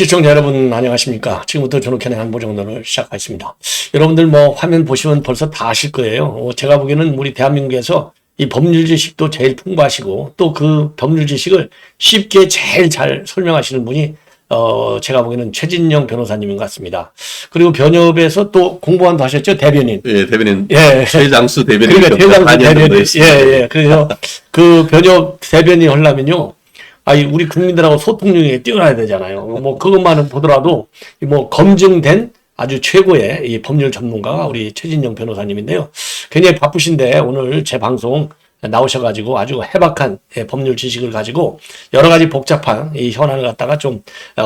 시청자 여러분 안녕하십니까. 지금부터 전욱현의 안보정론을 시작하겠습니다. 여러분들 뭐 화면 보시면 벌써 다 아실 거예요. 제가 보기에는 우리 대한민국에서 이 법률 지식도 제일 풍부하시고 또 그 법률 지식을 쉽게 제일 잘 설명하시는 분이 제가 보기에는 최진영 변호사님인 것 같습니다. 그리고 변협에서 또 공보원도 하셨죠, 대변인. 예, 대변인. 예. 최장수 대변인. 그러니까 최장수 대변인. 예, 예. 그래서 그 변협 대변인 하려면요. 우리 국민들하고 소통력이 뛰어나야 되잖아요. 뭐, 그것만은 보더라도, 뭐, 검증된 아주 최고의 이 법률 전문가가 우리 최진영 변호사님인데요. 굉장히 바쁘신데 오늘 제 방송 나오셔가지고 아주 해박한 법률 지식을 가지고 여러 가지 복잡한 이 현안을 갖다가 좀,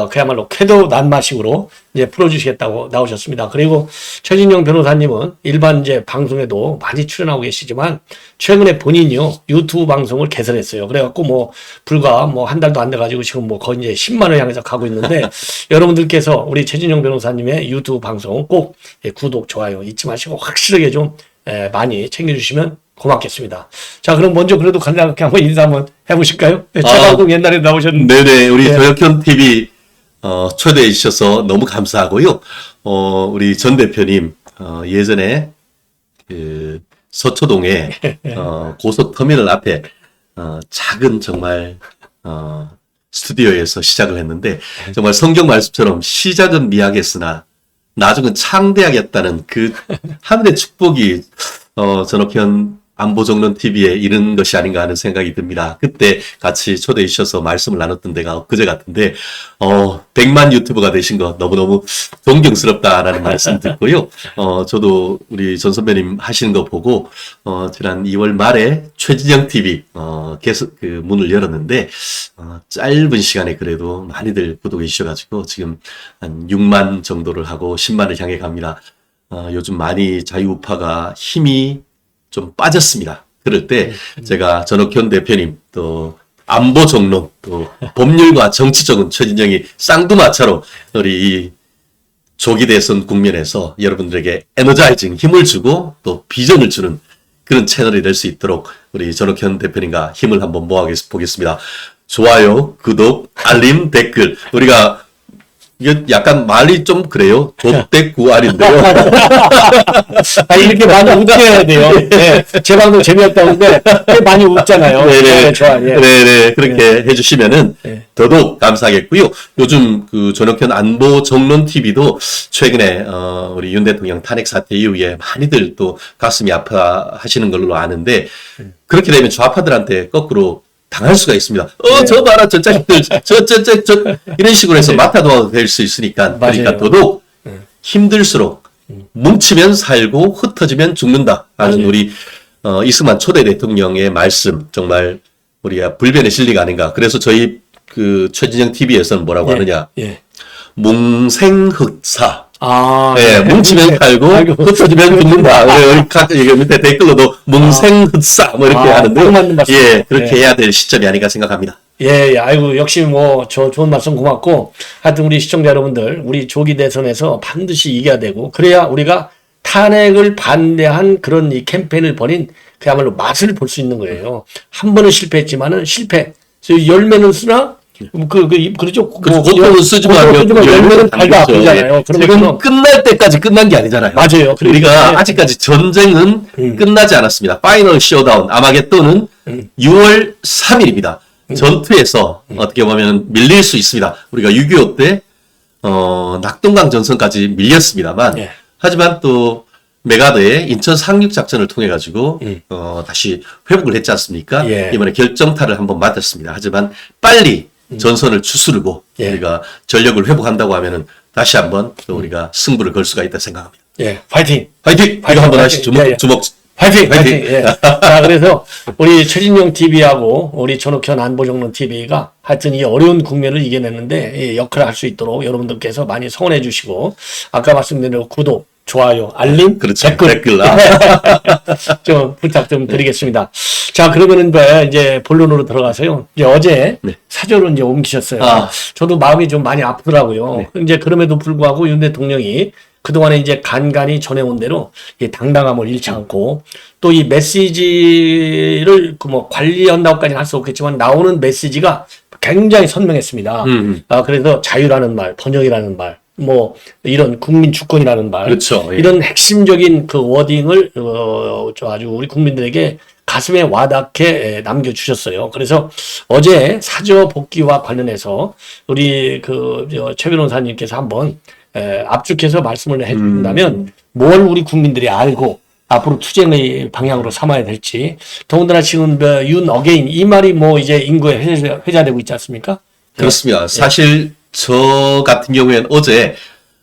그야말로 쾌도 난마식으로 이제 풀어주시겠다고 나오셨습니다. 그리고 최진영 변호사님은 일반 이제 방송에도 많이 출연하고 계시지만 최근에 본인이요, 유튜브 방송을 개설했어요. 그래갖고 뭐, 불과 뭐 한 달도 안 돼가지고 지금 뭐 거의 이제 10만을 향해서 가고 있는데 여러분들께서 우리 최진영 변호사님의 유튜브 방송 꼭 구독, 좋아요 잊지 마시고 확실하게 좀 많이 챙겨주시면 고맙겠습니다. 자, 그럼 먼저 그래도 간단하게 한번 인사 한번 해보실까요? 제 방송 옛날에 나오셨는데. 네네, 우리 조혁현 TV 초대해 주셔서 너무 감사하고요. 우리 전 대표님 예전에 그 서초동에 고속터미널 앞에 작은 정말 스튜디오에서 시작을 했는데 정말 성경 말씀처럼 시작은 미약했으나 나중은 창대하겠다는 그 하늘의 축복이 전옥현 안보정론 TV에 이른 것이 아닌가 하는 생각이 듭니다. 그때 같이 초대해 주셔서 말씀을 나눴던 데가 엊그제 같은데 100만 유튜버가 되신 거 너무너무 존경스럽다라는 말씀 듣고요. 저도 우리 전 선배님 하시는 거 보고 지난 2월 말에 최진영 TV 계속 그 문을 열었는데 짧은 시간에 그래도 많이들 구독해 주셔가지고 지금 한 6만 정도를 하고 10만을 향해 갑니다. 요즘 많이 자유우파가 힘이 좀 빠졌습니다. 그럴 때 제가 전옥현 대표님 또 안보 정론 또 법률과 정치적인 최진영이 쌍두마차로 우리 이 조기 대선 국면에서 여러분들에게 에너자이징 힘을 주고 또 비전을 주는 그런 채널이 될 수 있도록 우리 전옥현 대표님과 힘을 한번 모아보겠습니다. 좋아요, 구독, 알림, 댓글. 우리가 이게 약간 말이 좀 그래요. 족대구알인데요. 이렇게 많이 웃겨야 돼요. 네. 제 방송 재미없다는데 많이 웃잖아요. 네네. 좋아. 예. 네네. 그렇게 해주시면은 더더욱 감사하겠고요. 요즘 그 전옥현 안보 정론 TV도 최근에 우리 윤 대통령 탄핵 사태 이후에 많이들 또 가슴이 아파하시는 걸로 아는데 그렇게 되면 좌파들한테 거꾸로 당할 수가 있습니다. 저 봐라, 저 자식들, 이런 식으로 해서 맡아도야 될 수 있으니까. 그러니까 더더욱 힘들수록 뭉치면 살고 흩어지면 죽는다. 하는 우리, 이승만 초대 대통령의 말씀, 정말 우리가 불변의 진리가 아닌가. 그래서 저희 그 최진영 TV에서는 뭐라고 하느냐. 뭉생흑사. 네, 뭉치면 살고 흩어지면 죽는다. 여기 밑에 댓글로도 뭉생흑사 뭐 이렇게 하는데 그렇게 해야 될 시점이 아닌가 생각합니다. 아이고 역시 뭐 좋은 말씀 고맙고 하여튼 우리 시청자 여러분들 우리 조기 대선에서 반드시 이겨야 되고 그래야 우리가 탄핵을 반대한 그런 이 캠페인을 벌인 그야말로 맛을 볼 수 있는 거예요. 한 번은 실패했지만은 열매는 쓰나 그렇죠. 고통은 쓰지 말고 열매는 달다 그러잖아요. 지금 끝날 때까지 끝난 게 아니잖아요. 맞아요. 우리가 아직까지 전쟁은 끝나지 않았습니다. 파이널 쇼다운 아마겟돈은 6월 3일입니다. 전투에서 어떻게 보면 밀릴 수 있습니다. 우리가 6.25 때 낙동강 전선까지 밀렸습니다만 하지만 또 메가드의 인천 상륙 작전을 통해 가지고 다시 회복을 했지 않습니까? 이번에 결정타를 한번 맞았습니다. 하지만 빨리 전선을 추스르고 우리가 전력을 회복한다고 하면은 다시 한번 또 우리가 승부를 걸 수가 있다 생각합니다. 파이팅! 이거 한번 다시 주먹. 파이팅! 자, 그래서 우리 최진영 TV하고 우리 전옥현 안보정론 TV가 하여튼 이 어려운 국면을 이겨냈는데 역할을 할 수 있도록 여러분들께서 많이 성원해 주시고 아까 말씀드린 대로 구독, 좋아요, 알림, 그렇죠. 댓글 좀 부탁 좀 드리겠습니다. 자, 그러면은 이제 본론으로 들어가서요. 이제 어제 사저로 이제 옮기셨어요. 저도 마음이 좀 많이 아프더라고요. 이제 그럼에도 불구하고 윤 대통령이 그동안에 이제 간간히 전해온 대로 이 당당함을 잃지 않고 또 이 메시지를 관리한다고까지는 할 수 없겠지만 나오는 메시지가 굉장히 선명했습니다. 그래서 자유라는 말, 번영이라는 말, 뭐 이런 국민 주권이라는 말, 그렇죠. 예. 이런 핵심적인 그 워딩을 아주 우리 국민들에게 가슴에 와닿게 남겨주셨어요. 그래서 어제 사저 복귀와 관련해서 우리 최 변호사님께서 한번 압축해서 말씀을 해주신다면 뭘 우리 국민들이 알고 앞으로 투쟁의 방향으로 삼아야 될지. 더군다나 지금 윤 어게인 이 말이 뭐 이제 인구에 회자되고 있지 않습니까? 그렇습니다. 사실 저 같은 경우에는 어제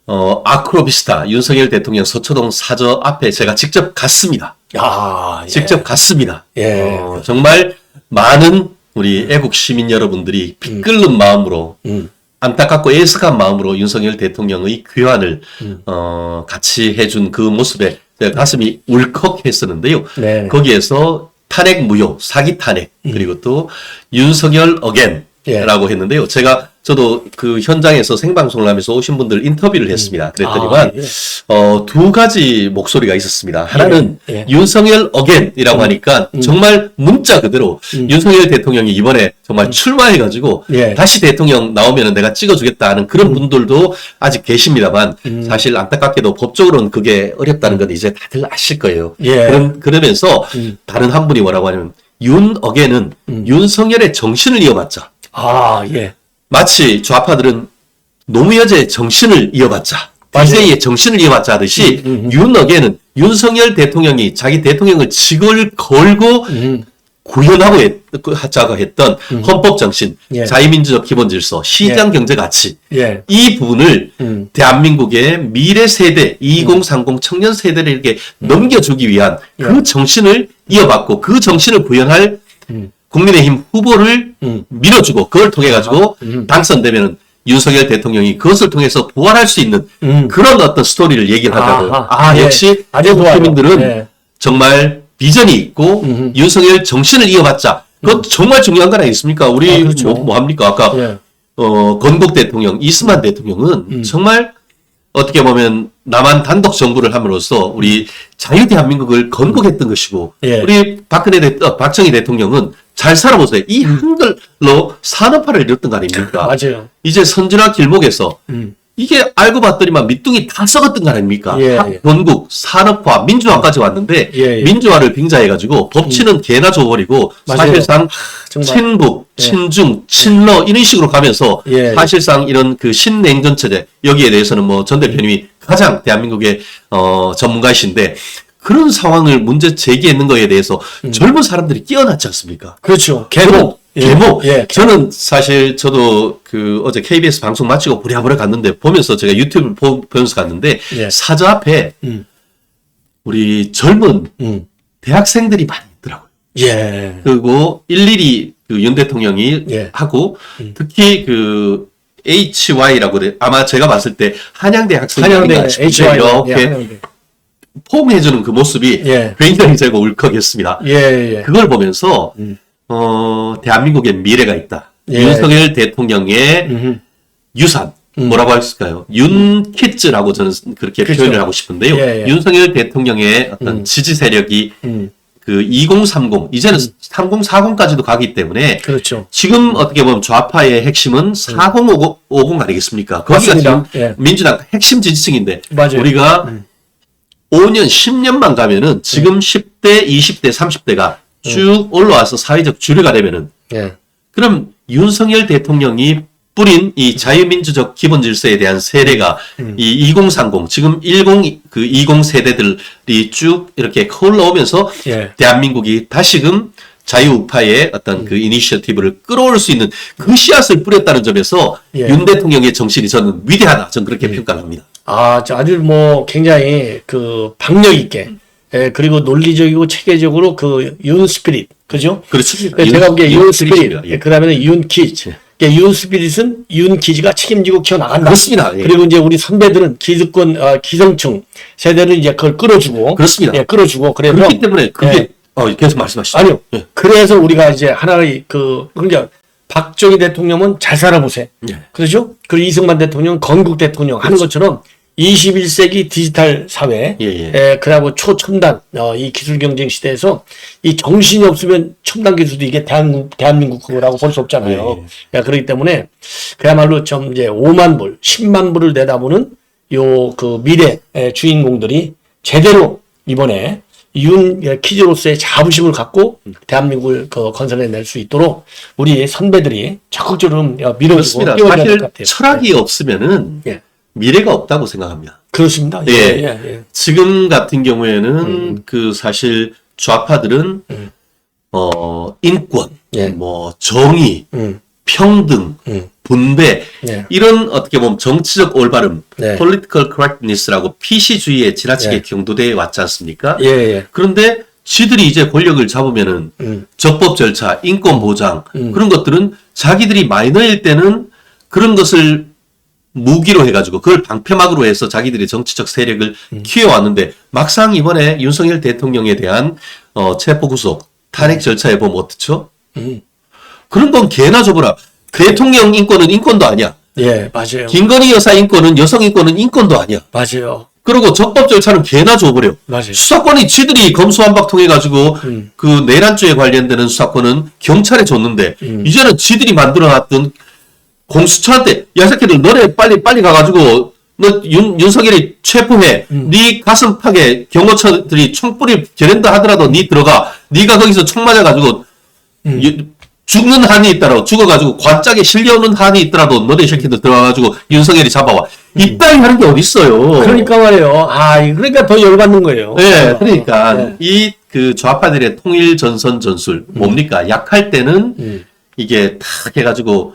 아크로비스타 윤석열 대통령 서초동 사저 앞에 제가 직접 갔습니다. 아, 예. 직접 갔습니다. 예. 정말 많은 우리 애국 시민 여러분들이 피 끓는 마음으로 안타깝고 애석한 마음으로 윤석열 대통령의 귀환을 같이 해준 그 모습에 제가 가슴이 울컥했었는데요. 네. 거기에서 탄핵 무효, 사기 탄핵, 그리고 또 윤석열 어겐라고 했는데요. 저도 그 현장에서 생방송을 하면서 오신 분들 인터뷰를 했습니다. 그랬더니만 두 가지 목소리가 있었습니다. 하나는 윤석열 어겐이라고 하니까 정말 문자 그대로 윤석열 대통령이 이번에 정말 출마해가지고 다시 대통령 나오면은 내가 찍어주겠다 하는 그런 분들도 아직 계십니다만 사실 안타깝게도 법적으로는 그게 어렵다는 건 이제 다들 아실 거예요. 그러면서 다른 한 분이 뭐라고 하냐면 윤 어겐은 윤석열의 정신을 이어받자. 아, 예. 마치 좌파들은 노무현의 정신을 이어받자, DJ의 정신을 이어받자 하듯이 윤어게는 윤석열 대통령이 자기 대통령을 직을 걸고 구현하자고 했던 헌법 정신, 자유민주적 기본 질서, 시장 경제 가치 이 부분을 대한민국의 미래 세대 2030 청년 세대에게 넘겨주기 위한 그 정신을 이어받고 그 정신을 구현할 국민의힘 후보를 밀어주고 그걸 통해 가지고 당선되면은 윤석열 대통령이 그것을 통해서 부활할 수 있는 그런 어떤 스토리를 얘기를 하더라고요. 역시 국민들은 정말 비전이 있고 윤석열 정신을 이어받자. 그건 정말 중요한 건 아니겠습니까? 우리 그렇죠. 뭐 합니까? 아까 건국 대통령 이승만 대통령은 정말 어떻게 보면 남한 단독 정부를 함으로써 우리 자유 대한민국을 건국했던 것이고 우리 박정희 대통령은 잘 살아보세요. 이 한글로 산업화를 이뤘던 거 아닙니까? 맞아요. 이제 선진화 길목에서 이게 알고 봤더니만 밑둥이 다 썩었던 거 아닙니까? 건국, 산업화, 민주화까지 왔는데 민주화를 빙자해가지고 법치는 개나 줘버리고 사실상 친북, 친중, 친러 이런 식으로 가면서 사실상 이런 그 신냉전 체제 여기에 대해서는 뭐 전 대표님이 가장 대한민국의 전문가이신데 그런 상황을 문제 제기했는 거에 대해서 젊은 사람들이 끼어났지 않습니까? 그렇죠. 계속. 저는 사실 저도 그 어제 KBS 방송 마치고 부랴부랴 갔는데 보면서 제가 유튜브를 보면서 갔는데 사저 앞에 우리 젊은 대학생들이 많이 있더라고요. 그리고 일일이 그 윤 대통령이 하고 특히 그 HY라고 아마 제가 봤을 때 한양대 학생이 아닌가 싶은데 이렇게 포옹해주는 그 모습이 굉장히 제가 울컥했습니다. 그걸 보면서 대한민국의 미래가 있다. 윤석열 대통령의 유산 뭐라고 할까요? 윤키즈라고 저는 그렇게 표현을 하고 싶은데요. 윤석열 대통령의 어떤 지지 세력이 그 2030 이제는 3040까지도 가기 때문에 지금 어떻게 보면 좌파의 핵심은 4050 아니겠습니까? 거기가 지금 민주당 핵심 지지층인데 우리가 5년, 10년만 가면은 지금 10대, 20대, 30대가 쭉 올라와서 사회적 주류가 되면은 그럼 윤석열 대통령이 뿌린 이 자유민주적 기본 질서에 대한 세례가 이 2030 지금 20 세대들이 쭉 이렇게 흘러오면서 대한민국이 다시금 자유우파의 어떤 그 이니셔티브를 끌어올 수 있는 그 씨앗을 뿌렸다는 점에서 윤 대통령의 정신이 저는 위대하다. 저는 그렇게 평가합니다. 아주 뭐 굉장히 그 박력 있게 그리고 논리적이고 체계적으로 그 윤 스피릿 그죠? 그렇죠. 제가 보기에 윤 스피릿 그다음에는 윤 키즈. 윤 스피릿은 윤 키즈가 책임지고 키워나간다. 그렇습니다. 그리고 이제 우리 선배들은 기득권 기성층 세대는 이제 그걸 끌어주고 그렇습니다. 끌어주고 그래서 그렇기 때문에 그게 계속 말씀하시죠. 아니요. 그래서 우리가 이제 하나의 그러니까 박정희 대통령은 잘 살아보세요. 그렇죠? 그리고 이승만 대통령 건국 대통령 하는 것처럼 21세기 디지털 사회, 예, 예. 그리고 초첨단, 이 기술 경쟁 시대에서 이 정신이 없으면 첨단 기술도 이게 대한민국 거라고 볼 수 없잖아요. 그렇기 때문에 그야말로 좀 이제 5만 불, 10만 불을 내다보는 요 그 미래 주인공들이 제대로 이번에 키즈로서의 자부심을 갖고 대한민국을 건설해낼 수 있도록 우리 선배들이 적극적으로 밀어주고 그렇습니다. 뛰어줘야 될 사실 것 같아요. 철학이 없으면은 예. 미래가 없다고 생각합니다. 그렇습니다. 예. 예. 지금 같은 경우에는 그 사실 좌파들은 인권, 예. 뭐 정의, 평등, 음. 분배 예. 이런 어떻게 보면 정치적 올바름, 네. political correctness라고 PC주의에 지나치게 예. 경도되어 왔지 않습니까? 예. 그런데 지들이 이제 권력을 잡으면은 적법 절차, 인권 보장 그런 것들은 자기들이 마이너일 때는 그런 것을 무기로 해가지고 그걸 방패막으로 해서 자기들의 정치적 세력을 키워왔는데 막상 이번에 윤석열 대통령에 대한 체포구속, 탄핵 절차에 보면 어떻죠? 그런 건 개나 줘보라. 대통령 인권은 인권도 아니야. 예, 맞아요. 김건희 여사 인권은 여성 인권은 인권도 아니야. 맞아요. 그리고 적법 절차는 개나 줘버려. 맞아요. 수사권이 지들이 검수완박 통해가지고 그 내란죄에 관련되는 수사권은 경찰에 줬는데 이제는 지들이 만들어놨던 공수처한테 야 새끼들 너네 빨리 가가지고 너 윤석열이 체포해. 네 가슴팍에 경호처들이 총불이 겨낸다 하더라도 네 들어가. 네가 거기서 총 맞아가지고 죽는 한이 있더라도 죽어가지고 관짝에 실려오는 한이 있더라도 너네 새끼들 들어가가지고 윤석열이 잡아와. 이따위 하는 게 어딨어요. 그러니까 말이에요. 그러니까 더 열받는 거예요. 네, 그러니까 네. 이 그 좌파들의 통일 전선 전술 뭡니까? 약할 때는 이게 탁 해가지고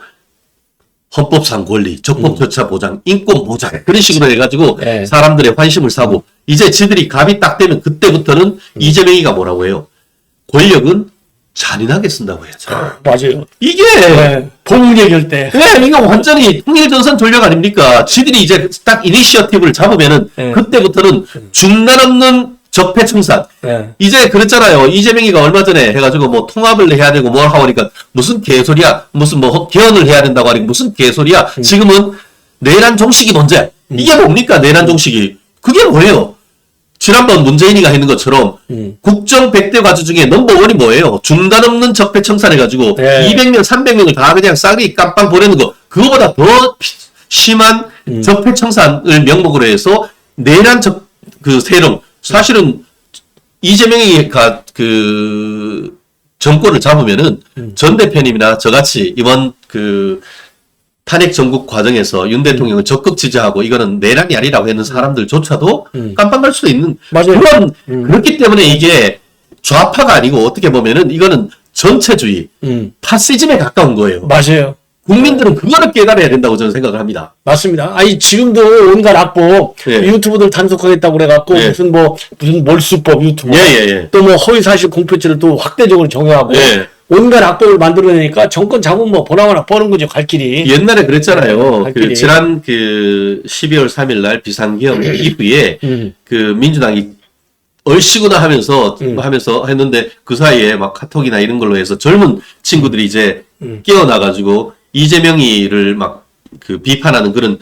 헌법상 권리, 적법 절차 보장, 인권 보장 그런 식으로 해가지고 네. 사람들의 환심을 사고 이제 지들이 갑이 딱 되면 그때부터는 이재명이가 뭐라고 해요? 권력은 잔인하게 쓴다고 해야죠. 맞아요. 이게 봉 얘기할 때. 이거 완전히 통일전선 전략 아닙니까? 지들이 이제 딱 이니시어티브를 잡으면은 네. 그때부터는 중단 없는 적폐청산. 네. 이제 그랬잖아요. 이재명이가 얼마 전에 해가지고 뭐 통합을 해야 되고 뭘 하고 하니까 무슨 개소리야. 무슨 뭐 개헌을 해야 된다고 하니까 무슨 개소리야. 지금은 내란 종식이 문제. 이게 뭡니까? 내란 종식이. 그게 뭐예요? 지난번 문재인이가 했는 것처럼 국정 100대 과제 중에 넘버원이 뭐예요? 중단 없는 적폐 청산해가지고 네. 200명, 300명을 다 그냥 싹이 깜빵 보내는 거 그거보다 더 심한 적폐 청산을 명목으로 해서 내란 그 세력 사실은 이재명이 그 정권을 잡으면은 전 대표님이나 저같이 이번 그 탄핵 전국 과정에서 윤 대통령을 적극 지지하고 이거는 내란이 아니라고 하는 사람들조차도 깜빵 갈 수도 있는 맞아요. 그렇기 때문에 이게 좌파가 아니고 어떻게 보면은 이거는 전체주의, 파시즘에 가까운 거예요. 맞아요. 국민들은 그거를 깨달아야 된다고 저는 생각을 합니다. 맞습니다. 지금도 온갖 악법, 예. 유튜브들 단속하겠다고 그래갖고, 예. 무슨 몰수법 유튜브. 예. 또 뭐 허위사실 공표죄를 또 확대적으로 정의하고, 예. 온갖 악법을 만들어내니까 정권 잡으면 뭐 보나마나 뻔한 거죠, 갈 길이. 옛날에 그랬잖아요. 갈 그 길이. 지난 그 12월 3일 날 비상경 이후에 그 민주당이 얼씨구나 하면서 했는데 그 사이에 막 카톡이나 이런 걸로 해서 젊은 친구들이 이제 깨어나가지고 이재명이를 막 그 비판하는 그런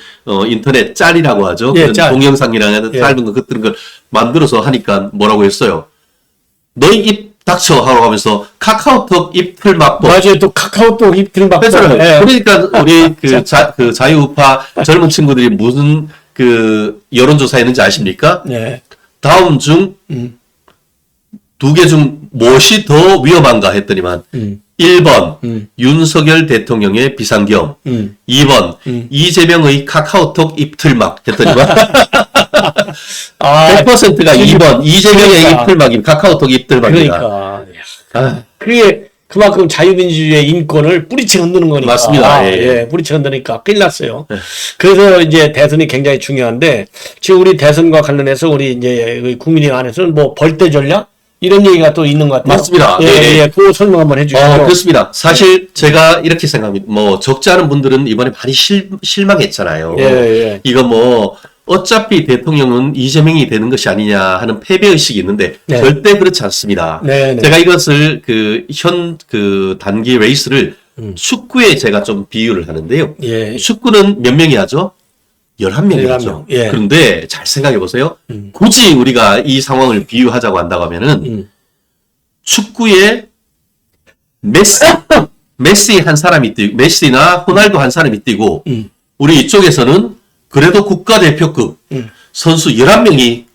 인터넷 짤이라고 하죠. 예, 그런 짤. 동영상이랑 예. 짧은 거 그런 걸 만들어서 하니까 뭐라고 했어요? 너희 입 닥쳐 하고 하면서 카카오톡 입틀 막고 맞아요. 또 카카오톡 입틀 막. 했잖아요. 예. 그러니까 우리 그 자유우파 젊은 친구들이 무슨 그 여론조사 했는지 아십니까? 예. 다음 중 두 개 중 무엇이 더 위험한가 했더니만 1번 윤석열 대통령의 비상경 2번 이재명의 카카오톡 입틀막 했더니만 100%가 2번 이재명의 그러니까. 입틀막임 카카오톡 입틀막이다. 그러니까. 그게 그만큼 자유민주주의의 인권을 뿌리채 흔드는 거니까. 맞습니다. 예. 뿌리채 흔드니까 큰일 났어요. 그래서 이제 대선이 굉장히 중요한데, 지금 우리 대선과 관련해서 우리 이제 국민의 안에서는 뭐 벌떼 전략? 이런 얘기가 또 있는 것 같아요. 맞습니다. 예. 그거 설명 한번 해주시죠. 그렇습니다. 사실 제가 이렇게 생각합니다. 뭐 적지 않은 분들은 이번에 많이 실망했잖아요. 예. 이거 뭐 어차피 대통령은 이재명이 되는 것이 아니냐 하는 패배의식이 있는데 네. 절대 그렇지 않습니다. 네. 제가 이것을 그 단기 레이스를 축구에 제가 좀 비유를 하는데요. 예. 축구는 몇 명이 하죠? 11명이었죠. 11명. 예. 그런데 잘 생각해 보세요. 굳이 우리가 이 상황을 비유하자고 한다고 하면은 축구에 메시 한 사람이 뛰고, 메시나 호날두 한 사람이 뛰고, 우리 이쪽에서는 그래도 국가대표급 선수 11명이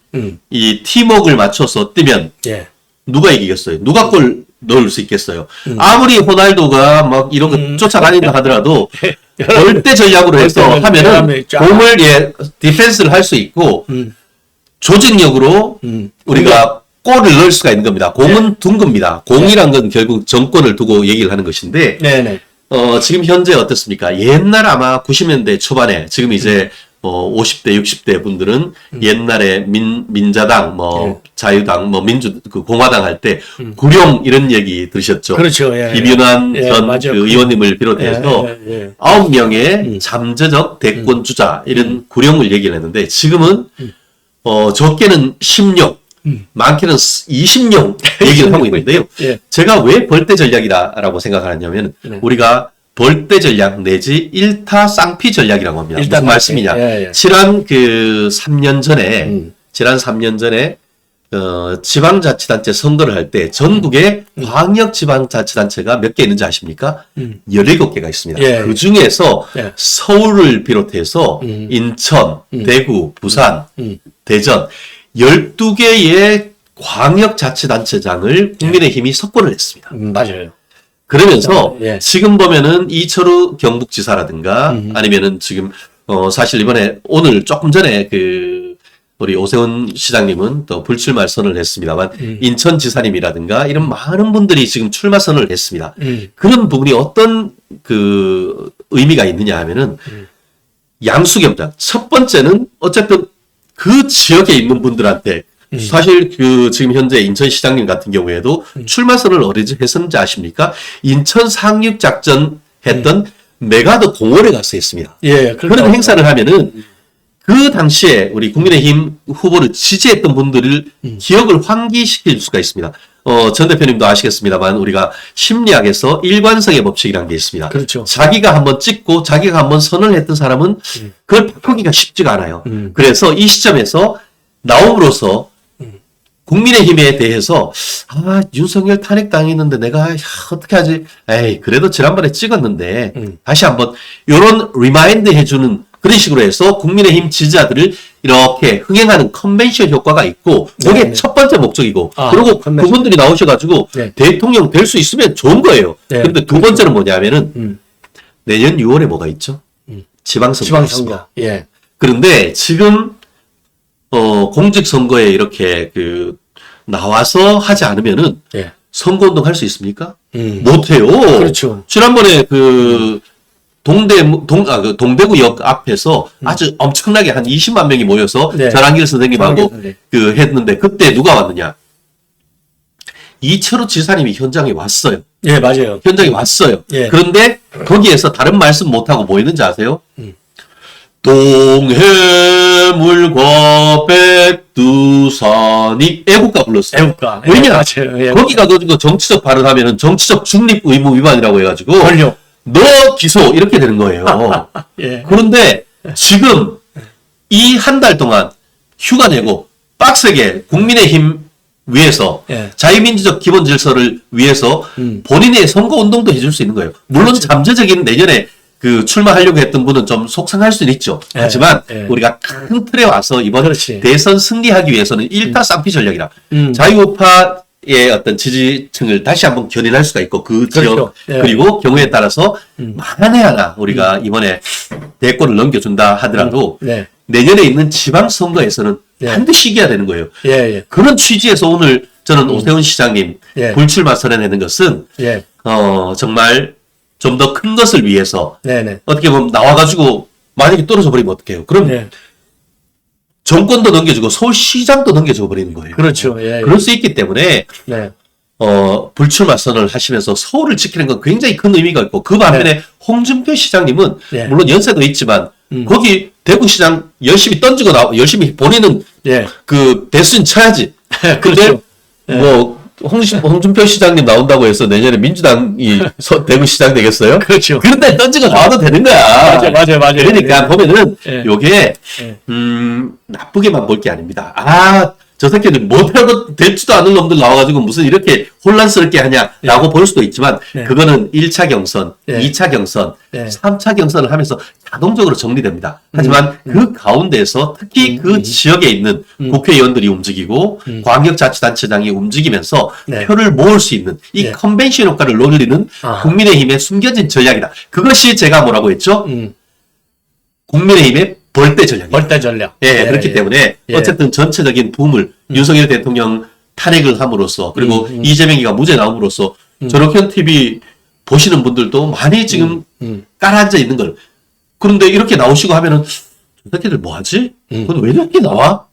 이 팀워크를 맞춰서 뛰면 예. 누가 이기겠어요? 누가 골 넣을 수 있겠어요? 아무리 호날두가 막 이런 거 쫓아다닌다 하더라도 절대 전략으로 해서 하면은 공을 디펜스를 할 수 있고 조직력으로 우리가 골을 넣을 수가 있는 겁니다. 공은 둔 겁니다. 공이란 건 결국 정권을 두고 얘기를 하는 것인데 네네. 지금 현재 어떻습니까? 옛날 아마 90년대 초반에 지금 이제 50대, 60대 분들은 옛날에 민자당, 자유당, 공화당 할 때 구룡 이런 얘기 들으셨죠? 그렇죠. 예. 김윤환 예, 전 맞아요. 그 의원님을 비롯해서 예. 9명의 잠재적 대권 주자 이런 구룡을 얘기를 했는데 지금은 적게는 10령, 많게는 20령 얘기를 하고 있는데요. 예. 제가 왜 벌떼 전략이라고 생각하냐면 우리가 벌떼 전략 내지 일타 쌍피 전략이라고 합니다. 무슨 말씀이냐? 예. 지난 3년 전에 지방자치단체 선거를 할 때 전국에 광역지방자치단체가 몇 개 있는지 아십니까? 17개가 있습니다. 예. 그 중에서 예. 서울을 비롯해서 인천, 대구, 부산, 대전 12개의 광역자치단체장을 국민의힘이 석권을 했습니다. 맞아요. 그러면서 예. 지금 보면은 이철우 경북지사라든가 아니면은 지금 사실 이번에 오늘 조금 전에 우리 오세훈 시장님은 또 불출마 선언을 했습니다만 인천지사님이라든가 이런 많은 분들이 지금 출마 선언을 했습니다. 그런 부분이 어떤 의미가 있느냐 하면은 양수겸장. 첫 번째는 어쨌든 그 지역에 있는 분들한테 사실 지금 현재 인천시장님 같은 경우에도 출마 선언을 어디서 했었는지 아십니까? 인천 상륙작전 했던 메가더 공원에 가서 했습니다. 예. 그런 행사를 하면은 그 당시에 우리 국민의힘 후보를 지지했던 분들을 기억을 환기시킬 수가 있습니다. 전 대표님도 아시겠습니다만 우리가 심리학에서 일관성의 법칙이라는 게 있습니다. 그렇죠. 자기가 한번 찍고 자기가 한번 선언을 했던 사람은 그걸 바꾸기가 쉽지가 않아요. 그래서 이 시점에서 나옴으로써 국민의힘에 대해서 윤석열 탄핵당했는데 내가 어떻게 하지? 에이 그래도 지난번에 찍었는데 다시 한번 이런 리마인드 해주는 그런 식으로 해서 국민의힘 지지자들을 이렇게 흥행하는 컨벤션 효과가 있고 그게 네. 첫 번째 목적이고 그리고 컨벤션. 그분들이 나오셔가지고 네. 대통령 될 수 있으면 좋은 거예요. 네. 그런데 두 번째는 뭐냐면은 내년 6월에 뭐가 있죠? 지방선거가 있습니다. 예. 그런데 지금 공직선거에 이렇게 나와서 하지 않으면은 예. 선거운동 할 수 있습니까? 못해요. 그렇죠. 지난번에 동대구역 앞에서 아주 엄청나게 한 20만 명이 모여서 네. 전한길 선생님하고 네. 했는데 그때 누가 왔느냐? 이철우 지사님이 현장에 왔어요. 예, 맞아요. 현장에 왔어요. 예. 그런데 거기에서 다른 말씀 못하고 뭐 했는지 아세요? 동해물과 백두산이 애국가 불렀어요. 애국가. 왜냐? 맞아요. 예. 거기가 그 정치적 발언하면은 정치적 중립 의무 위반이라고 해가지고 권력. 너 기소 이렇게 되는 거예요. 예. 그런데 지금 이 한 달 동안 휴가 내고 빡세게 국민의힘 위해서 예. 자유민주적 기본 질서를 위해서 본인의 선거 운동도 해줄 수 있는 거예요. 물론 그렇죠. 잠재적인 내년에 출마하려고 했던 분은 좀 속상할 수는 있죠. 예. 하지만 예. 우리가 큰 틀에 와서 이번 그렇지. 대선 승리하기 위해서는 일타 쌍피 전략이라 자유우파의 어떤 지지층을 다시 한번 견인할 수가 있고 그 지역 그렇죠. 예. 그리고 경우에 따라서 만에 하나 우리가 이번에 대권을 넘겨준다 하더라도 네. 내년에 있는 지방선거에서는 예. 반드시 이겨야 되는 거예요. 예, 예. 그런 취지에서 오늘 저는 오세훈 시장님 예. 불출마 선언하는 것은 예. 정말 좀 더 큰 것을 위해서 네네. 어떻게 보면 나와가지고 만약에 떨어져 버리면 어떡해요? 그럼 네. 정권도 넘겨주고 서울시장도 넘겨줘 버리는 거예요. 그렇죠. 예. 그럴 수 있기 때문에 네. 불출마 선언을 하시면서 서울을 지키는 건 굉장히 큰 의미가 있고 그 반면에 홍준표 시장님은 네. 물론 연세도 있지만 거기 대구시장 열심히 던지고 열심히 본인은 예. 대순 쳐야지. 근데 그렇죠. 뭐 홍준표 시장님 나온다고 해서 내년에 민주당이 대구시장 되겠어요? 그렇죠. 그런데 던지고 나와도 되는 거야. 맞아요. 그러니까 보면은 예. 요게 나쁘게만 볼 게 아닙니다. 아, 저 새끼들 못하고 되지도 않은 놈들 나와가지고 무슨 이렇게 혼란스럽게 하냐라고 볼 수도 있지만 예. 그거는 1차 경선, 예. 2차 경선, 예. 3차 경선을 하면서 자동적으로 정리됩니다. 하지만 그 가운데서 특히 그 지역에 있는 국회의원들이 움직이고 광역자치단체장이 움직이면서 네. 표를 모을 수 있는 이 예. 컨벤션 효과를 노리는 아. 국민의힘의 숨겨진 전략이다. 그것이 제가 뭐라고 했죠? 국민의힘의 벌떼 전략이다. 벌떼 전략. 예, 그렇기 때문에 예. 어쨌든 전체적인 붐을 윤석열 대통령 탄핵을 함으로써 그리고 이재명이가 무죄 나옴으로써 저렇게 TV 보시는 분들도 많이 지금 깔아앉아 있는 걸. 그런데 이렇게 나오시고 하면은 저 새끼들 뭐 하지? 그건 왜 이렇게 나와?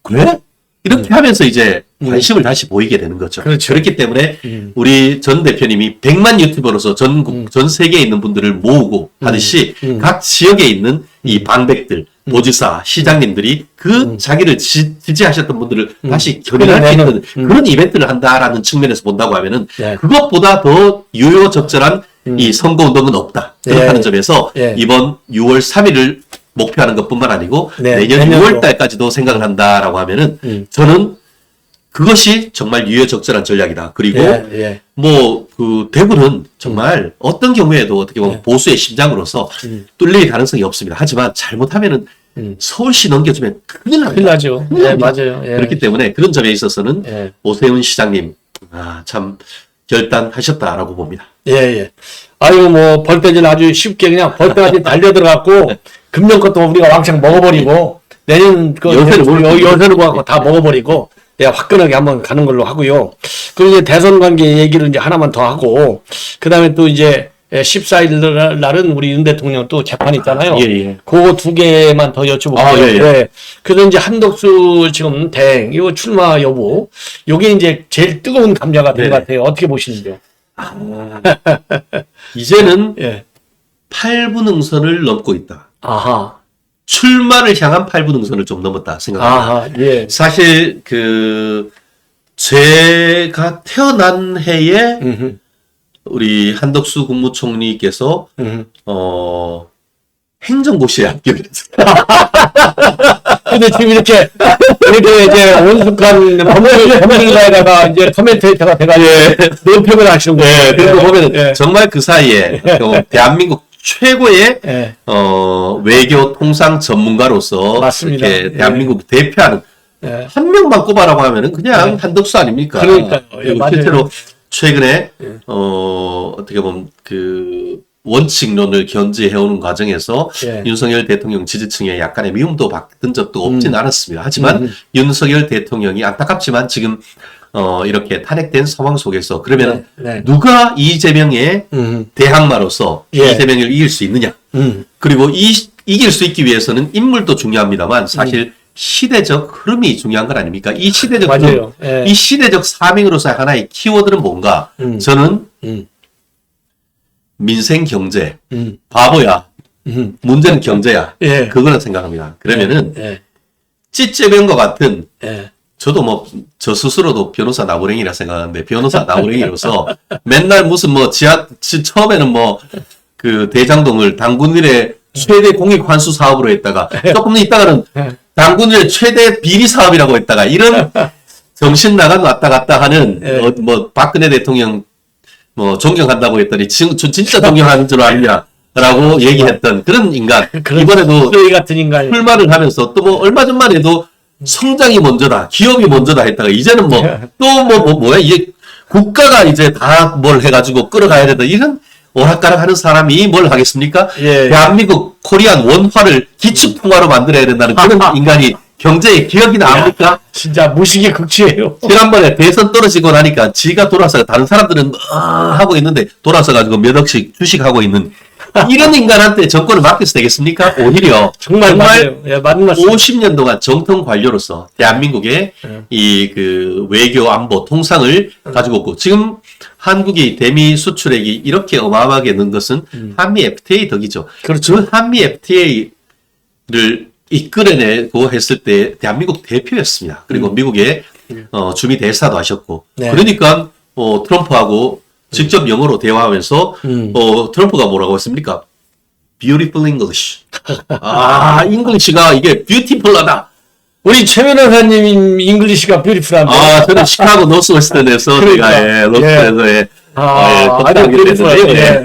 그래? 이렇게 하면서 이제 관심을 다시 보이게 되는 거죠. 그렇죠. 그렇기 때문에 우리 전 대표님이 100만 유튜버로서 전 세계에 있는 분들을 모으고 하듯이 각 지역에 있는 이 방백들, 도지사, 시장님들이 그 자기를 지지하셨던 분들을 다시 결연할 수 있는 그런 이벤트를 한다라는 측면에서 본다고 하면은 네. 그것보다 더 유효적절한 이 선거운동은 없다. 그렇다는 예. 점에서 예. 이번 6월 3일을 목표하는 것뿐만 아니고 네, 내년 내년도. 6월 달까지도 생각을 한다라고 하면은 저는 그것이 정말 유효적절한 전략이다. 그리고 예. 뭐 그 대구는 정말 어떤 경우에도 어떻게 보면 보수의 심장으로서 뚫릴 가능성이 없습니다. 하지만 잘못하면은 서울시 넘겨주면 큰일 납니다. 큰일 나죠. 큰일 예, 납니다. 맞아요. 예. 그렇기 때문에 그런 점에 있어서는 예. 오세훈 시장님 참 결단하셨다라고 봅니다. 예. 아유, 뭐, 벌떼질 아주 쉽게 그냥 벌떼같이 달려들어갖고, 금년 것도 우리가 왕창 먹어버리고, 내년 그, 여세를 갖고 다 먹어버리고, 예, 화끈하게 한번 가는 걸로 하고요. 그리고 이제 대선 관계 얘기를 이제 하나만 더 하고, 그 다음에 또 이제 14일 날은 우리 윤 대통령 또 재판 있잖아요. 예. 그거 두 개만 더 여쭤볼게요. 아, 예. 그래서 이제 한덕수 지금 대행, 이거 출마 여부, 요게 이제 제일 뜨거운 감자가 된 것 네. 같아요. 어떻게 보시는데요? 이제는 예. 8분 응선을 넘고 있다. 아하. 출마를 향한 8분 응선을 좀 넘었다 생각합니다. 아하. 예. 사실 제가 태어난 해에 음흠. 우리 한덕수 국무총리께서 행정고시에 합격을 했어요. 근데 지금 이렇게 이제 온숙한 법률가에다가 이제 커멘테이터가 돼가지고 논평을 하시는 거예요. 네, 그리고 보면 예. 정말 그 사이에 대한민국 최고의 예. 외교 통상 전문가로서 맞습니다. 이렇게 예. 대한민국 대표하는 예. 한 명만 꼽아라고 하면은 그냥 한덕수 아닙니까? 그러니까요. 예, 그리고 맞아요. 실제로 최근에 어떻게 보면 원칙론을 견지해오는 과정에서 예. 윤석열 대통령 지지층에 약간의 미움도 받은 적도 없진 않았습니다. 하지만 윤석열 대통령이 안타깝지만 지금 이렇게 탄핵된 상황 속에서 그러면 네. 누가 이재명의 대항마로서 예. 이재명을 이길 수 있느냐? 그리고 이길 수 있기 위해서는 인물도 중요합니다만 사실 시대적 흐름이 중요한 건 아닙니까? 이 시대적 맞아요. 흐름, 예. 이 시대적 사명으로서 하나의 키워드는 뭔가? 저는 민생 경제, 바보야. 문제는 경제야. 예. 그거는 생각합니다. 그러면은 예. 찌째병과 같은 예. 저도 뭐 저 스스로도 변호사 나부랭이라 생각하는데 변호사 나부랭이로서 맨날 무슨 뭐 처음에는 뭐 그 대장동을 당군일의 최대 공익 환수 사업으로 했다가 조금 있다가는 당군일의 최대 비리 사업이라고 했다가 이런 정신 나간 왔다 갔다 하는 뭐 박근혜 대통령 뭐 존경한다고 했더니 저 진짜 존경하는 줄 아느냐라고 얘기했던 그런 인간. 이번에도 쓰레기 같은 인간이. 출마를 하면서 또 뭐 얼마 전만 해도 성장이 먼저다, 기업이 먼저다 했다가 이제는 뭐 또 뭐야 이게 국가가 이제 다 뭘 해가지고 끌어가야 된다 이런 오락가락하는 사람이 뭘 하겠습니까? 예. 대한민국 코리안 원화를 기축통화로 만들어야 된다는 그런 인간이 경제에 기억이 나옵니까? 진짜 무식의 극치예요. 지난번에 대선 떨어지고 나니까 지가 돌아서 다른 사람들은 하고 있는데 돌아서 가지고 몇 억씩 주식하고 있는 이런 인간한테 정권을 맡겨서 되겠습니까? 오히려 정말 맞아요. 예, 맞는 말씀. 50년 동안 정통 관료로서 대한민국의 이 외교 안보 통상을 가지고 있고 지금 한국이 대미 수출액이 이렇게 어마어마하게 는 것은 한미 FTA 덕이죠. 그렇죠. 그 한미 FTA를 이끌어내고 했을 때 대한민국 대표였습니다. 그리고 미국의 주미 대사도 하셨고. 네. 그러니까, 트럼프하고 직접 영어로 대화하면서, 트럼프가 뭐라고 했습니까? Beautiful English. 잉글리시가 이게 뷰티풀하다. 우리 최 변호사님 잉글리시가 뷰티풀한데. 저는 시카고 노스웨스턴에서 그러니까. 제가 로스에서의 아주 뷰티풀해요.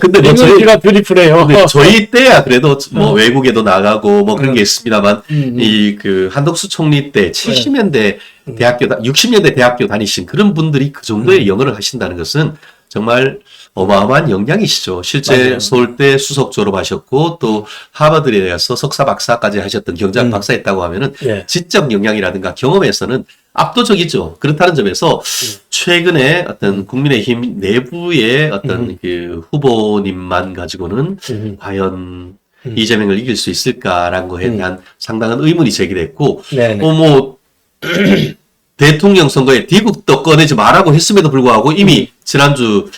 근데 뭐 잉글리시가 뷰티풀해요. 근데 저희 때야 그래도 뭐 외국에도 나가고 뭐 그런 게 있습니다만 그 한덕수 총리 때 70년대 대학교 60년대 대학교 다니신 그런 분들이 그 정도의 영어를 하신다는 것은 정말 어마어마한 역량이시죠. 실제 맞아요. 서울대 수석 졸업하셨고 또 하버드에서 석사 박사까지 하셨던 경제학 박사였다고 하면은 예. 지적 역량이라든가 경험에서는 압도적이죠. 그렇다는 점에서 최근에 어떤 국민의힘 내부의 어떤 그 후보님만 가지고는 과연 이재명을 이길 수 있을까라는 거에 대한 상당한 의문이 제기됐고, 네네. 대통령 선거에 디귿도 꺼내지 말라고 했음에도 불구하고 이미 지난주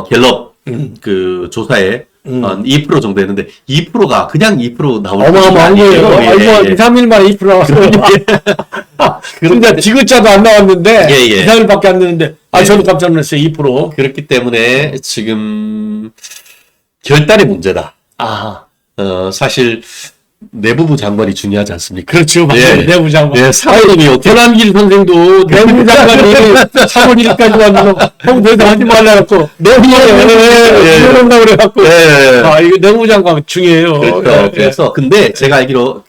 갤럽 그 조사에 2% 정도 했는데 2%가 그냥 2% 나올 어마어마한 거예요. 2, 3일 만에 2% 나왔어요. 진짜 디귿자도 안 나왔는데, 예, 예. 2, 3일밖에 안 되는데, 저도 깜짝 놀랐어요, 2%. 그렇기 때문에 지금 결단의 문제다. 아하. 사실 내부부 장관이 중요하지 않습니까? 그렇죠. 맞아요. 내부장관. 예, 사회님이 변환길 선생도 내부장관이 3월 1일까지 왔는데, 형 더 이상 하지 말라고. 내부장관 그래갖고. 이거 내부장관 중요해요. 그렇죠. 그래서, 근데 제가 알기로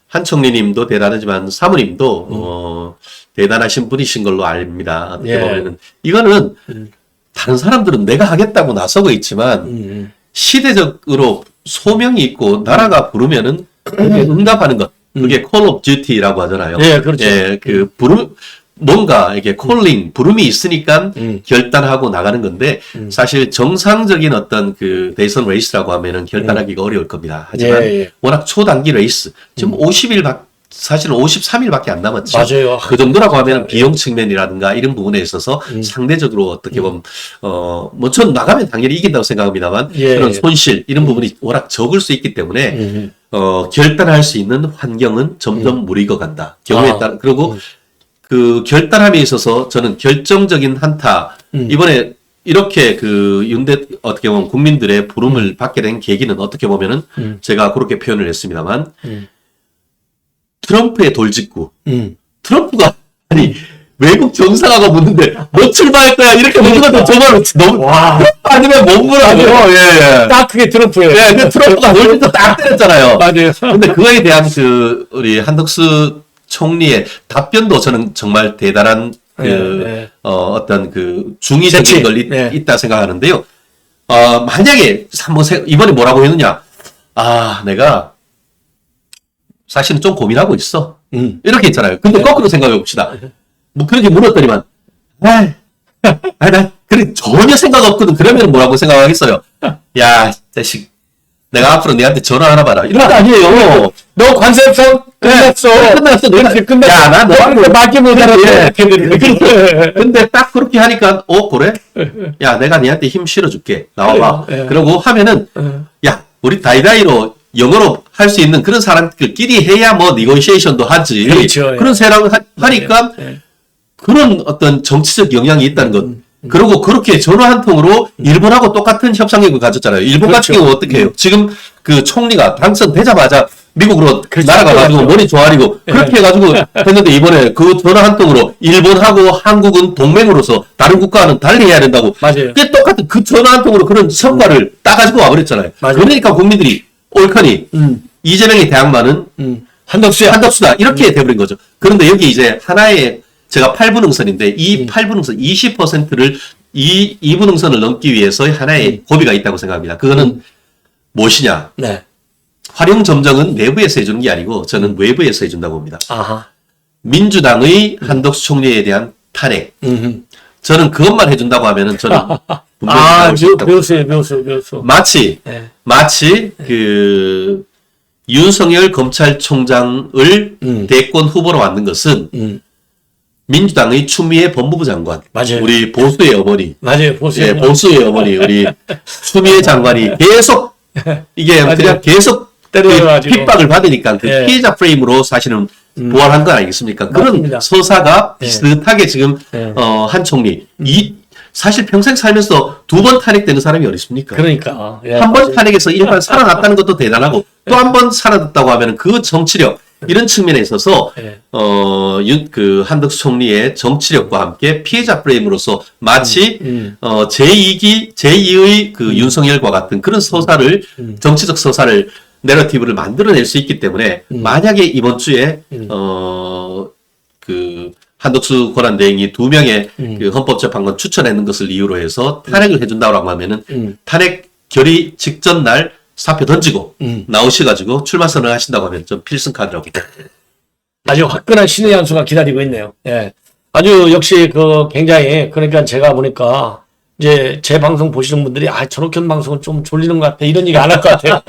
한 총리님도 대단하지만 사모님도, 대단하신 분이신 걸로 압니다. 어떻게 예. 보면은. 이거는 다른 사람들은 내가 하겠다고 나서고 있지만, 시대적으로 소명이 있고 나라가 부르면은 그게 응답하는 것. 그게 call of duty라고 하잖아요. 예, 그렇죠. 예, 뭔가 이게 콜링, 부름이 있으니까 결단하고 나가는 건데 사실 정상적인 어떤 그 대선 레이스라고 하면은 결단하기가 어려울 겁니다. 하지만 예. 워낙 초단기 레이스, 지금 사실은 53일밖에 안 남았죠. 맞아요. 그 정도라고 하면 비용 측면이라든가 이런 부분에 있어서 상대적으로 어떻게 보면 전 나가면 당연히 이긴다고 생각합니다만 예. 그런 손실 이런 부분이 워낙 적을 수 있기 때문에 결단할 수 있는 환경은 점점 무리고 간다. 경우에 따라 그리고 그 결단함에 있어서 저는 결정적인 한타 이번에 이렇게 어떻게 보면 국민들의 부름을 받게 된 계기는 어떻게 보면은 제가 그렇게 표현을 했습니다만 트럼프의 돌직구. 트럼프가, 외국 정상화가 묻는데, 뭐 출마할 거야? 이렇게 묻는 것도 정말 너무, 아니면 몸무라고. 예. 딱 그게 트럼프예요. 예, 트럼프가 돌직구 딱 때렸잖아요. 맞아요. 근데 그거에 대한 우리 한덕수 총리의 답변도 저는 정말 대단한 어떤 중의적인 걸 있다 생각하는데요. 만약에 이번에 뭐라고 했느냐. 내가 사실은 좀 고민하고 있어. 이렇게 있잖아요. 근데 거꾸로 생각해 봅시다. 뭐 그렇게 물었더니만, 나 그래 전혀 생각 없거든. 그러면 뭐라고 생각하겠어요? 야, 자식, 내가 앞으로 내한테 전화 하나 봐라. 이런 거 아니에요. 너 관세청 끝났어. 끝났어. 끝났어. 야, 나 너한테 맞게 못하는 근데 딱 그렇게 하니까, 그래? 야, 내가 니한테 힘 실어줄게. 나와봐. 그러고 하면은, 야, 우리 다이다이로 영어로 할 수 있는 그런 사람들끼리 해야 뭐 니고시에이션도 하지. 그렇죠. 그런 세랑을 하니까 그런 어떤 정치적 영향이 있다는 것. 그리고 그렇게 전화 한 통으로 일본하고 똑같은 협상력을 가졌잖아요. 일본 같은 경우 어떻게 해요? 지금 그 총리가 당선되자마자 미국으로 날아가가지고 머리 조아리고 그렇게 해가지고 했는데 이번에 그 전화 한 통으로 일본하고 한국은 동맹으로서 다른 국가와는 달리 해야 된다고. 맞아요. 그게 똑같은 그 전화 한 통으로 그런 성과를 따가지고 와버렸잖아요. 맞아요. 그러니까 국민들이 옳거니 이재명의 대항마는 한덕수다 이렇게 돼버린 거죠. 그런데 여기 이제 하나의 제가 8분응선인데 이 8분응선 20%를 2분응선을 넘기 위해서 하나의 고비가 있다고 생각합니다. 그거는 무엇이냐? 네. 활용 점정은 내부에서 해주는 게 아니고 저는 외부에서 해준다고 봅니다. 아하. 민주당의 한덕수 총리에 대한 탄핵. 저는 그것만 해준다고 하면은 저는 분명히 배웠어. 마치 그 윤석열 검찰총장을 대권 후보로 만든 것은 민주당의 추미애 법무부 장관, 맞아요. 우리 보수의 어머니, 맞아요. 보수의 어머니. 보수의 어머니, 우리 추미애 장관이 계속 이게 맞아요. 그냥 계속 때려가지고. 핍박을 받으니까 그 피해자 프레임으로 사실은 부활한 건 아니겠습니까? 맞습니다. 그런 서사가 네. 비슷하게 지금 네. 한 총리 사실 평생 살면서 2번 탄핵되는 사람이 어디 있습니까? 그러니까. 예, 한 번 맞아요. 탄핵에서 일반 살아났다는 것도 대단하고 또 한 번 살아났다고 하면 그 정치력 이런 측면에 있어서 네. 그 한덕수 총리의 정치력과 함께 피해자 프레임으로서 마치 제2의 그 윤석열과 같은 그런 서사를 정치적 서사를 내러티브를 만들어낼 수 있기 때문에 만약에 이번 주에 그 한덕수 권한대행이 2명의 그 헌법재판관 추천하는 것을 이유로 해서 탄핵을 해준다고 하면은 탄핵 결의 직전 날 사표 던지고 나오셔가지고 출마 선언하신다고 하면 좀 필승 카드라고. 아주 화끈한 신의 한 수가 기다리고 있네요. 예. 아주 역시 그 굉장히 그러니까 제가 보니까 이제 제 방송 보시는 분들이 저렇게 하는 방송은 좀 졸리는 것 같아 이런 얘기 안 할 것 같아요.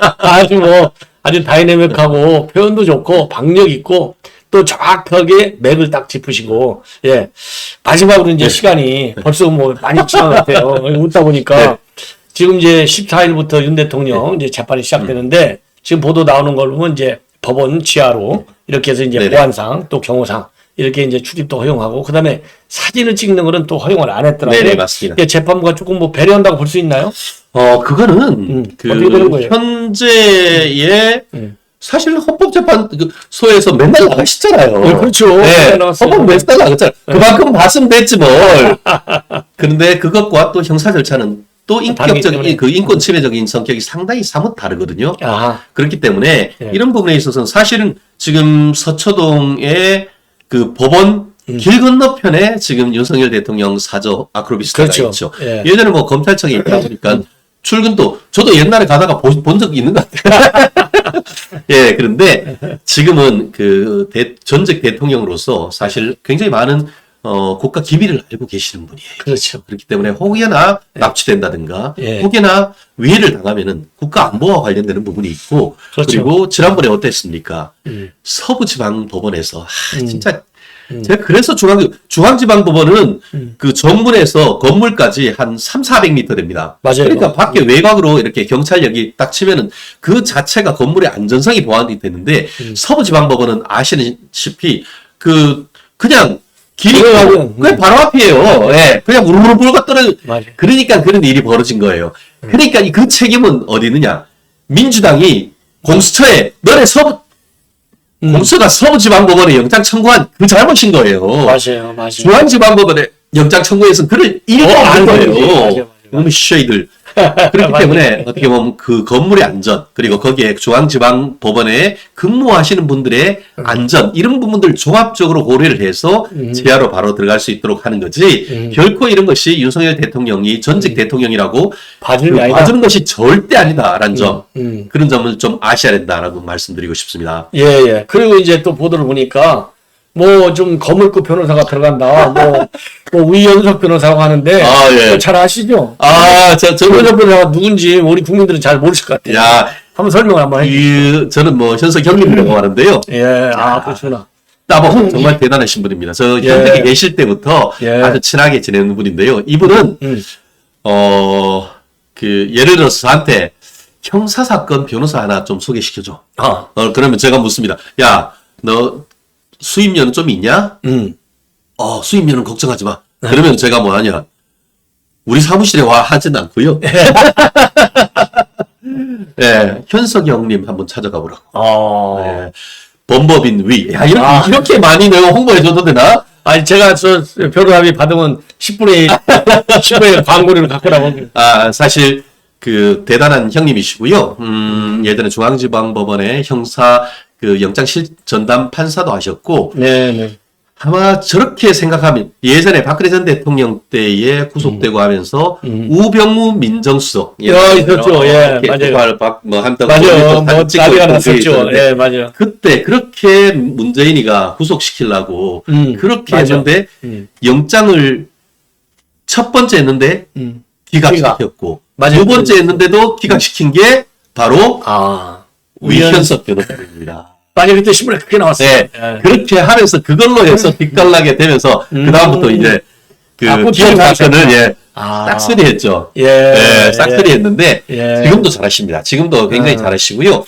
아주 다이내믹하고 표현도 좋고 박력 있고 또 정확하게 맥을 딱 짚으시고 예 마지막으로 이제 시간이 벌써 뭐 많이 지난 것 같아요. 웃다 보니까 네. 지금 이제 14일부터 윤 대통령 이제 재판이 시작되는데 지금 보도 나오는 걸 보면 이제 법원 지하로 이렇게 해서 이제 네네. 보안상 또 경호상 이렇게 이제 출입도 허용하고 그다음에 사진을 찍는 거는 또 허용을 안 했더라고요. 네네, 맞습니다. 예, 재판부가 조금 뭐 배려한다고 볼 수 있나요? 그거는 그 어떻게 되는 거예요? 현재의 사실 헌법재판소에서 맨날 나가시잖아요. 네, 그렇죠. 네, 맨날 나갔어요. 헌법 맨날 나갔잖아요. 그만큼 봤으면 됐지 뭘. 그런데 그것과 또 형사 절차는 또 다르기 인격적인 때문에. 그 인권 침해적인 성격이 상당히 사뭇 다르거든요. 아, 그렇기 때문에 네. 이런 부분에 있어서는 사실은 지금 서초동의 그 법원 길 건너편에 지금 윤석열 대통령 사저 아크로비스타가 그렇죠. 있죠. 예. 예전에 뭐 검찰청에 있다 보니까 출근도 저도 옛날에 가다가 본 적이 있는 것 같아요. 예, 그런데 지금은 그 전직 대통령으로서 사실 굉장히 많은 국가 기밀을 알고 계시는 분이에요. 그렇죠. 그렇기 때문에 혹여나 납치된다든가 예. 혹여나 위해를 당하면은 국가 안보와 관련되는 부분이 있고 그렇죠. 그리고 지난번에 어땠습니까? 서부지방법원에서 진짜 음. 제가 그래서 중앙지방법원은 그 정문에서 건물까지 한 300~400m 됩니다. 맞아요. 그러니까 밖에 외곽으로 이렇게 경찰력이 딱 치면은 그 자체가 건물의 안전성이 보완이 되는데 서부지방법원은 아시다시피 그냥 길이 들어가면, 그냥 바로 앞이에요. 예. 그냥 우르르르가 떨어져. 맞아요. 그러니까 그런 일이 벌어진 거예요. 그러니까 그 책임은 어디 있느냐? 민주당이 공수처에 너네 공수처가 서부지방법원에 영장 청구한 그 잘못인 거예요. 맞아요. 맞아요. 중앙지방법원에 영장 청구해서 그를 일도 안 안 거예요. 거지. 맞아요. 너무 쉐이들. 그렇기 때문에 어떻게 보면 그 건물의 안전 그리고 거기에 중앙지방법원에 근무하시는 분들의 안전 이런 부분들 종합적으로 고려를 해서 지하로 바로 들어갈 수 있도록 하는 거지 결코 이런 것이 윤석열 대통령이 전직 대통령이라고 봐주는 게 아니다. 봐주는 것이 절대 아니다라는 점 그런 점을 좀 아셔야 된다라고 말씀드리고 싶습니다. 예, 예. 그리고 이제 또 보도를 보니까 뭐 좀 거물급 변호사가 들어간다. 뭐 우이연석 변호사라고 하는데 아, 예. 그거 잘 아시죠? 저는 우이연석 변호사가 누군지 우리 국민들은 잘 모르실 것 같아요. 야, 한번 설명을 한번 해주세요. 저는 뭐 현석 형님이라고 하는데요. 예, 그렇구나. 따봉 정말 대단하신 분입니다. 저 현직에 계실 때부터 예. 아주 친하게 지내는 분인데요. 이분은 예를 들어서 저한테 형사 사건 변호사 하나 좀 소개시켜줘. 그러면 제가 묻습니다. 야, 너 수입료는 좀 있냐? 수입료는 걱정하지 마. 그러면 제가 뭐 하냐? 우리 사무실에 와 하지는 않고요. 네, 현석 형님 한번 찾아가 보라고. 네, 범법인 위. 야, 이렇게 많이 내가 홍보해줘도 되나? 아니, 제가 변호사비 받으면 10분의 1 광고료를 갖고라고. 사실, 대단한 형님이시고요. 예전에 중앙지방법원의 형사, 영장 전담 판사도 하셨고. 네. 아마 저렇게 생각하면, 예전에 박근혜 전 대통령 때에 구속되고 하면서, 우병우 민정수석. 있었죠. 예, 맞아요. 맞아요. 뭐, 나비가 났었죠. 예, 맞아요. 그때 그렇게 문재인이가 구속시키려고, 그렇게 맞아. 했는데, 영장을 첫 번째 했는데, 기각시켰고, 맞아요. 두 번째 했는데도 기각시킨 게 바로 위현석 변호사입니다. 맞아요. 그때 신문에 그렇게 나왔어요. 네, 그렇게 하면서 그걸로 해서 뒷달나게 되면서 그 다음부터 이제 기업 사건을 싹쓸이했죠. 싹쓸이했는데 지금도 잘하십니다. 지금도 굉장히 잘하시고요.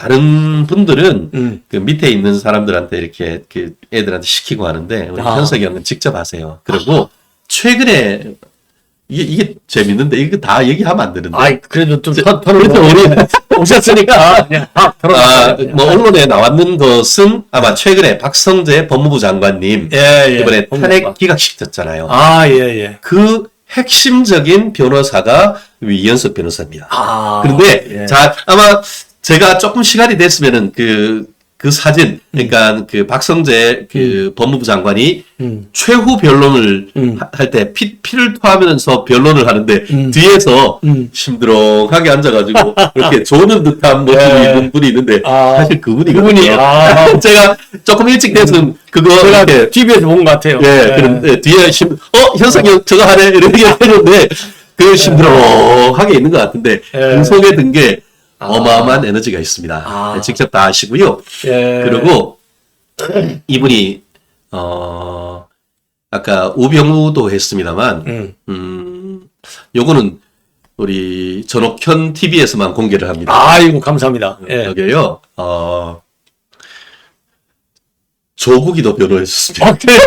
다른 분들은 그 밑에 있는 사람들한테 이렇게 그 애들한테 시키고 하는데 우리 현석이 형은 직접 하세요. 그리고 최근에 이게 재밌는데 이거 다 얘기하면 안 되는데. 아이, 그래도 좀 그래도 우리 오셨으니까 그냥 뭐 언론에 나왔는 것은 아마 최근에 박성재 법무부 장관님 예. 이번에 탄핵 기각시켰잖아요. 아, 예. 그 핵심적인 변호사가 이현석 변호사입니다. 아. 그런데 예. 자 아마 제가 조금 시간이 됐으면은 그 사진 그러니까 그 박성재 그 법무부 장관이 최후 변론을 할 때 피를 토하면서 변론을 하는데 뒤에서 심드렁하게 앉아가지고 이렇게 조는 듯한 모습이 예. 있는 분이 있는데 사실 그분이거든요. 제가 조금 일찍 됐으면 그거 제가 이렇게 TV에서 본 것 같아요. 예, 그런데 뒤에 현석이 형 저거 하네 이렇게 했는데 그 심드렁하게 있는 것 같은데 그 속에 든 게 어마어마한 에너지가 있습니다. 직접 다 아시고요. 예. 그리고 이분이 아까 우병우도 했습니다만 요거는 우리 전옥현 TV에서만 공개를 합니다. 아이고, 감사합니다. 예. 여기요. 조국이도 변호했습니다. 아, 그래요?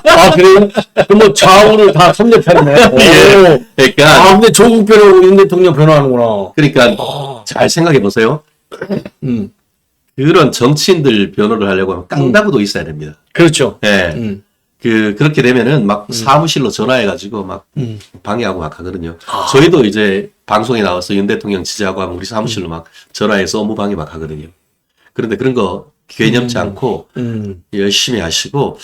아, 그래요? 그럼 뭐 좌우를 다 섭렵했네. 예. 그러니까 근데 조국 변호하고 윤 대통령 변호하는구나. 그러니까 잘 생각해 보세요. 그런 정치인들 변호를 하려고 하면 깡다구도 있어야 됩니다. 그렇죠. 예. 그렇게 되면은 막 사무실로 전화해가지고 막 방해하고 막 하거든요. 저희도 이제 방송에 나와서 윤 대통령 지지하고 하면 우리 사무실로 막 전화해서 업무 방해 막 하거든요. 그런데 그런 거 개념치 않고 열심히 하시고,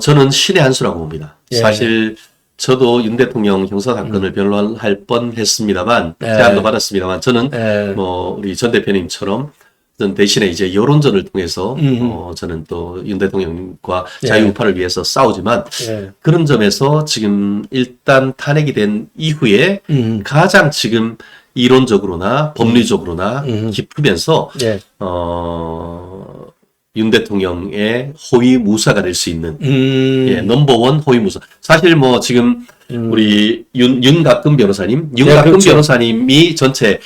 저는 신의 한 수라고 봅니다. 예. 사실 저도 윤 대통령 형사사건을 변론할 뻔 했습니다만, 제안도 받았습니다만, 저는 뭐 우리 전 대표님처럼 저는 대신에 이제 여론전을 통해서 저는 또 윤 대통령과 자유우파를 위해서 싸우지만 그런 점에서 지금 일단 탄핵이 된 이후에 가장 지금 이론적으로나 법리적으로나 깊으면서 윤 대통령의 호위 무사가 될 수 있는 넘버원 호위 무사. 사실 뭐 지금 우리 윤가끔 변호사님, 그렇죠. 변호사님이 전체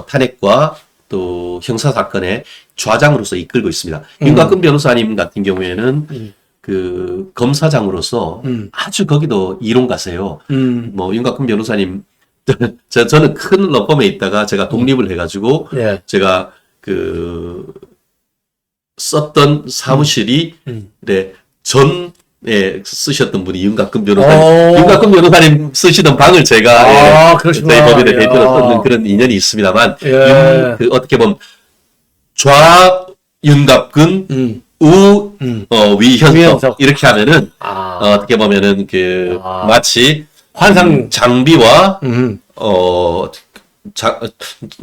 탄핵과 또 형사 사건의 좌장으로서 이끌고 있습니다. 윤가끔 변호사님 같은 경우에는 그 검사장으로서 아주 거기도 이론가세요. 뭐 윤가끔 변호사님 저는 큰 러펌에 있다가 제가 독립을 해가지고 제가 그 썼던 사무실이 전에 쓰셨던 분이 윤가끔 변호사님. 윤가끔 변호사님 쓰시던 방을 제가 저희 법인에 대표로 썼는 그런 인연이 있습니다만 그 어떻게 보면 윤갑근 위현석 이렇게 하면은 어떻게 보면은 그 마치 환상 장비와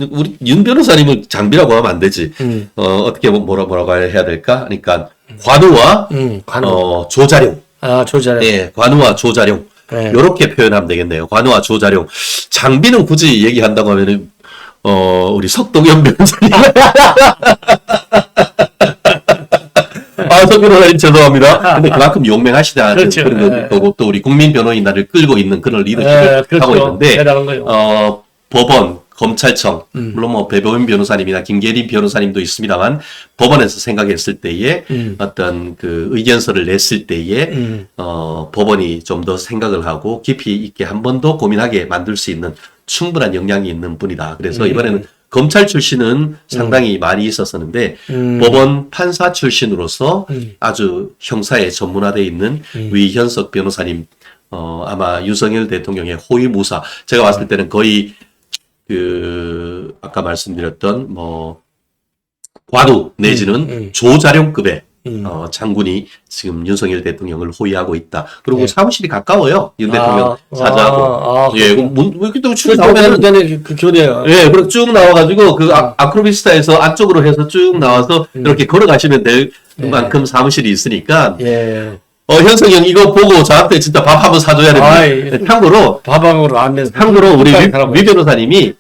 우리 윤 변호사님을 장비라고 하면 안 되지. 어떻게 뭐라고 해야 될까? 그러니까 관우와 조자룡. 조자룡. 예, 관우와 조자룡. 요렇게 표현하면 되겠네요. 관우와 조자룡. 장비는 굳이 얘기한다고 하면은 우리 석동현 변호사님. 석 변호사님 죄송합니다. 근데 그만큼 용맹하시다. 그렇죠. 그런 거고 또 우리 국민 변호인 나를 끌고 있는 그런 리더십을 하고 있는데 법원, 검찰청, 물론 뭐 배보임 변호사님이나 김계린 변호사님도 있습니다만 법원에서 생각했을 때에 어떤 그 의견서를 냈을 때에 법원이 좀 더 생각을 하고 깊이 있게 한 번 더 고민하게 만들 수 있는 충분한 역량이 있는 분이다. 그래서 이번에는 검찰 출신은 상당히 많이 있었었는데 법원 판사 출신으로서 아주 형사에 전문화되어 있는 위현석 변호사님 아마 윤석열 대통령의 호위무사 제가 봤을 때는 거의 그 아까 말씀드렸던 뭐 과도 내지는 조자룡급의 장군이 지금 윤석열 대통령을 호위하고 있다. 그리고 사무실이 가까워요. 윤 대통령 사저하고. 예, 뭐 이렇게 또 쭉 나오면은 그 교대요. 예, 그리고 쭉 나와가지고 그 아크로비스타에서 안쪽으로 해서 쭉 나와서 이렇게 걸어가시면 될 만큼 사무실이 있으니까. 현석이 형 이거 보고 저한테 진짜 밥 한번 사줘야 됩니다. 참고로 밥방으로 안면서. 참고로 우리 위 변호사님이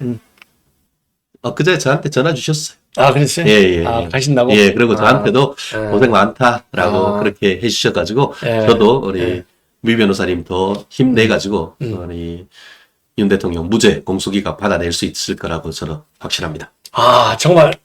그제 저한테 전화 주셨어요. 그랬어요? 예. 가신다고? 예, 그리고 저한테도 고생 많다라고 그렇게 해주셔가지고 저도 우리 위 변호사님 더 힘내가지고 우리 윤 대통령 무죄 공소기각 받아낼 수 있을 거라고 저는 확신합니다. 정말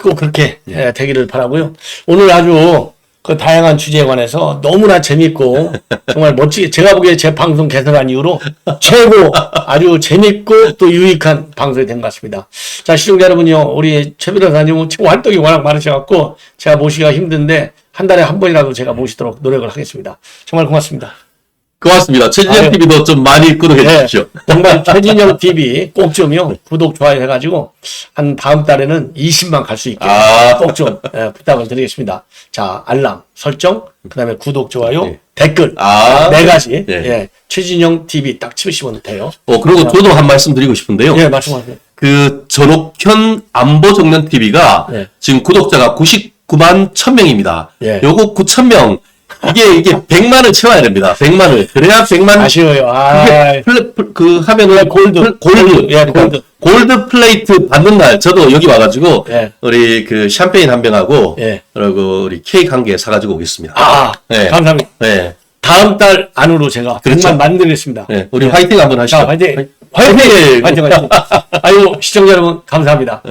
꼭 그렇게 되기를 바라고요. 오늘 아주 그 다양한 주제에 관해서 너무나 재밌고 정말 멋지게 제가 보기에 제 방송 개설한 이후로 최고 아주 재밌고 또 유익한 방송이 된 것 같습니다. 자, 시청자 여러분요, 우리 최 변호사님은 최고 활동이 워낙 많으셔갖고 제가 모시기가 힘든데 한 달에 한 번이라도 제가 모시도록 노력을 하겠습니다. 정말 고맙습니다. 고맙습니다. 최진영 TV도 좀 많이 구독해 주십시오. 정말 최진영 TV 꼭 좀요 구독 좋아요 해가지고 한 다음 달에는 20만 갈 수 있게 꼭 좀 부탁을 드리겠습니다. 자, 알람 설정, 그다음에 구독 좋아요, 댓글 네 가지. 최진영 TV 딱 치시면 돼요. 그리고 저도 한 말씀 드리고 싶은데요. 예, 말씀하세요. 그 전옥현 안보정년 TV가 지금 구독자가 99만 1000명입니다. 요거 9000명 이게 100만을 채워야 됩니다. 100만을. 그래야 100만. 아쉬워요. 하면은 골드 플레이트 받는 날, 저도 여기 와가지고, 우리 그 샴페인 한 병하고, 그리고 우리 케이크 한 개 사가지고 오겠습니다. 감사합니다. 다음 달 안으로 제가 100만 만들겠습니다. 우리 화이팅 한번 하시죠. 화이팅! 화이팅! 화이팅! 아유, 시청자 여러분, 감사합니다.